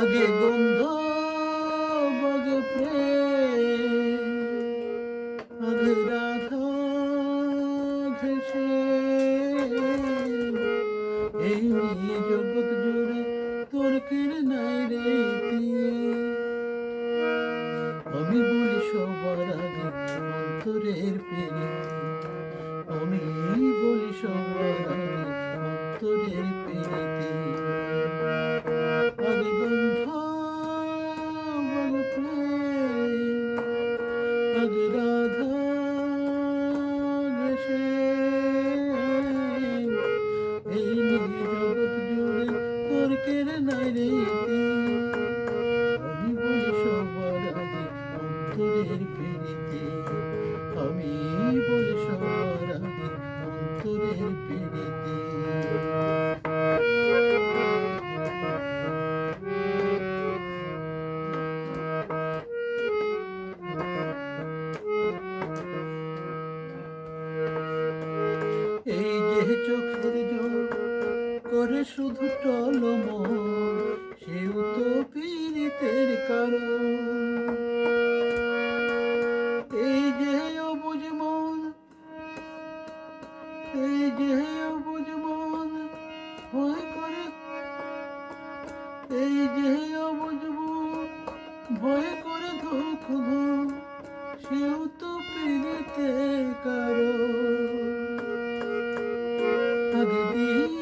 আগে গন্ধ বগে প্রেম, আগে রাধা ঘেসে এই জগৎ জুড়ে তোর কেড়ে নাই রে আমি বলি সবার আগে অন্তরের পেরে, আমি বলি সবার আগে অন্তরের পেরেতে আগে গন্ধ বলে প্রেম, আগে রাধা ঘেসে এই জগৎ জুড়ে তোর কেড়ে নাই রে আমি বলি সবার আগে অন্তরের পেরেতে, আমি বলি সবার আগে অন্তরের পেরেতে এই যে চোখের জোর করে শুধু টলমল সেও তো পীড়িতের কারণ এই যে অবুঝ মন, এই যে অবুঝ মন ভয় করে, এই যে অবুঝ মন ভয় করে ধুক ধুক সেও তো পীড়িতের কারণ আগে দিন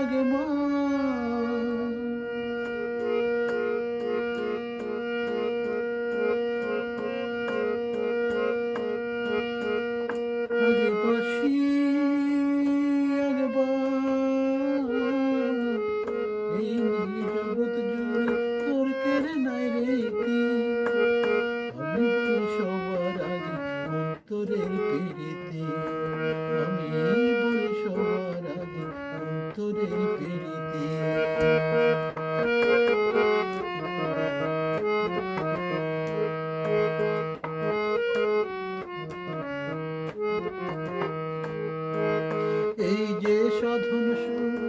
আগে মা আগে বাসি আগে এই জগৎ জুড়ে তোর কেড়ে নাই রে আমি বলি সবার আগে অন্তরের পেরেতে, আমি বলি সবার আগে অন্তরের পেরেতে এই যে সাধন সুর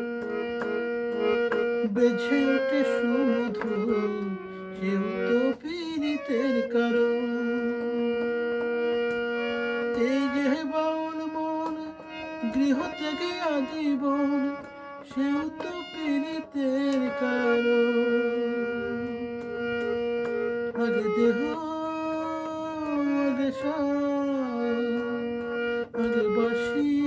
বেছে ওঠে সুমধুর সেও তো পীড়িতের কারণ এই যে বাউল মন গৃহ থেকে আজীবন সেও তো পীড়িতের কারণ আগে দেহ আগে আগে বাসি